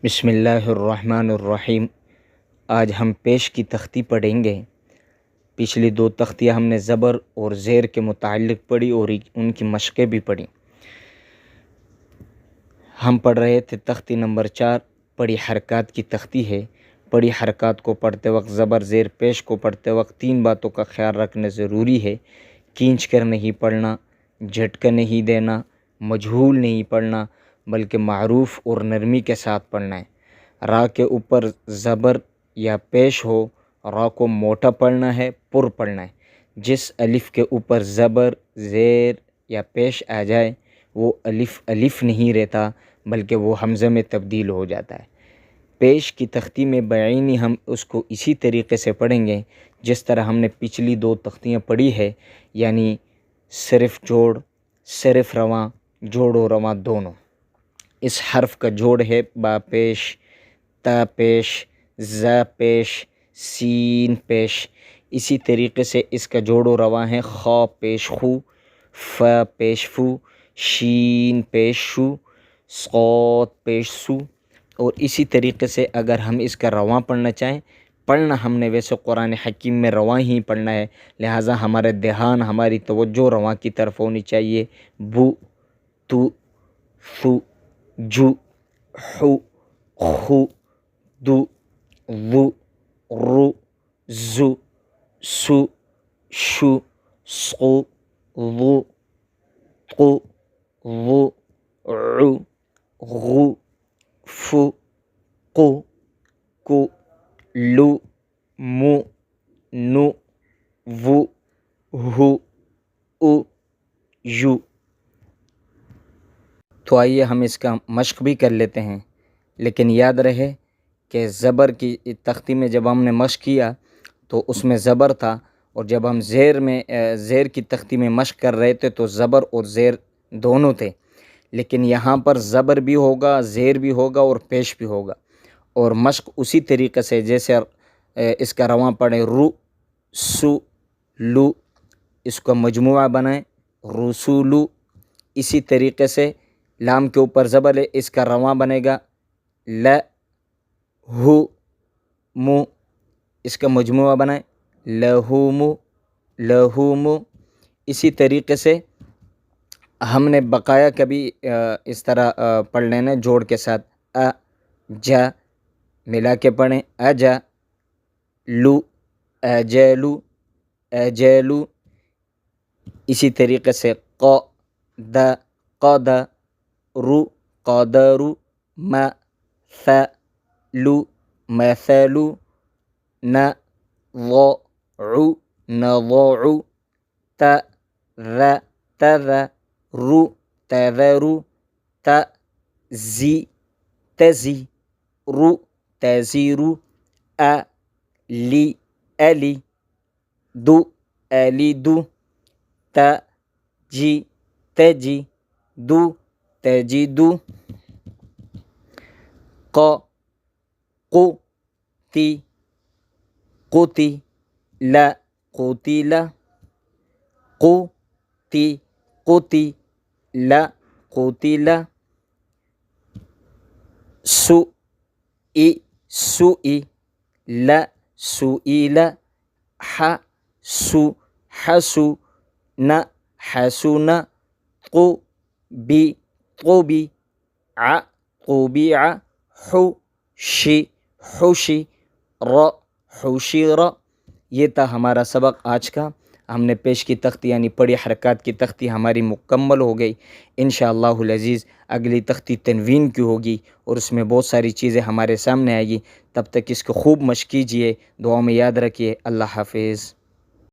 بسم اللہ الرحمن الرحیم۔ آج ہم پیش کی تختی پڑھیں گے۔ پچھلی دو تختیاں ہم نے زبر اور زیر کے متعلق پڑھی اور ان کی مشقیں بھی پڑھی۔ ہم پڑھ رہے تھے تختی نمبر 4، پڑھی حرکات کی تختی ہے۔ پڑھی حرکات کو پڑھتے وقت زبر زیر پیش کو پڑھتے وقت 3 باتوں کا خیال رکھنا ضروری ہے۔ کھینچ کر نہیں پڑھنا، جھٹکا نہیں دینا، مجہول نہیں پڑھنا، بلکہ معروف اور نرمی کے ساتھ پڑھنا ہے۔ را کے اوپر زبر یا پیش ہو، را کو موٹا پڑھنا ہے، پر پڑھنا ہے۔ جس الف کے اوپر زبر، زیر یا پیش آ جائے وہ الف نہیں رہتا، بلکہ وہ حمزہ میں تبدیل ہو جاتا ہے۔ پیش کی تختی میں بعینی ہم اس کو اسی طریقے سے پڑھیں گے جس طرح ہم نے پچھلی 2 تختیاں پڑھی ہے، یعنی صرف جوڑ، صرف رواں، جوڑ و رواں دونوں۔ اس حرف کا جوڑ ہے با پیش، تا پیش، زا پیش، سین پیش۔ اسی طریقے سے اس کا جوڑ و رواں ہے خا پیش خو، فا پیش فو، شین پیش شو، صاد پیش سو۔ اور اسی طریقے سے اگر ہم اس کا رواں پڑھنا چاہیں، پڑھنا ہم نے ویسے قرآن حکیم میں رواں ہی پڑھنا ہے، لہٰذا ہمارے دھیان، ہماری توجہ رواں کی طرف ہونی چاہیے۔ بو، تو، ثو، جو، حو، خو، دو، ذو، رو، زو، سو، شو، صو، ضو، قو، ظو، عو، غو، فو، قو، کو، لو، مو، نو، وو، ہو، او، یو۔ تو آئیے ہم اس کا مشق بھی کر لیتے ہیں، لیکن یاد رہے کہ زبر کی تختی میں جب ہم نے مشق کیا تو اس میں زبر تھا، اور جب ہم زیر کی تختی میں مشق کر رہے تھے تو زبر اور زیر دونوں تھے، لیکن یہاں پر زبر بھی ہوگا، زیر بھی ہوگا اور پیش بھی ہوگا۔ اور مشق اسی طریقے سے جیسے اس کا رواں پڑھیں رو، سو، لو، اس کا مجموعہ بنائیں رسولو۔ اسی طریقے سے لام کے اوپر زبر ہے، اس کا رواں بنے گا ل، ہو، مو، اس کا مجموعہ بنائیں لہومو، لہومو۔ اسی طریقے سے ہم نے بقایا کبھی اس طرح پڑھ لینا جوڑ کے ساتھ، ا، جا، ملا کے پڑھیں اجا، لو، اجلو، اجلو۔ اسی طریقے سے ق، د، قد، رو، قدرو، م، ث، لو، مثلو، ن، ض، عو، نضع، ت، ذ، تذ، رو، تذرو، ت، زی، تزی، رو، تزیرو، ا، لی، الی، دو، الیدو، ت، جی، تجی، دو، تجدو، ق، قو، تی، قوتی، ل، قوتیل، قو، تی، قوتی، ل، قوتیل، سو، ای، سوئی، ل، سوئیل، ح، سو، حسو، ن، حسون، قو، بی، قوبی، ع، قوبیع، حو، شی، حوشی، ر، حوشیر۔ یہ تھا ہمارا سبق آج کا۔ ہم نے پیش کی تختی یعنی پڑھی حرکات کی تختی ہماری مکمل ہو گئی۔ انشاءاللہ العزیز اگلی تختی تنوین کی ہوگی اور اس میں بہت ساری چیزیں ہمارے سامنے آئے گی۔ تب تک اس کو خوب مشق کیجیے، دعا میں یاد رکھیے۔ اللہ حافظ۔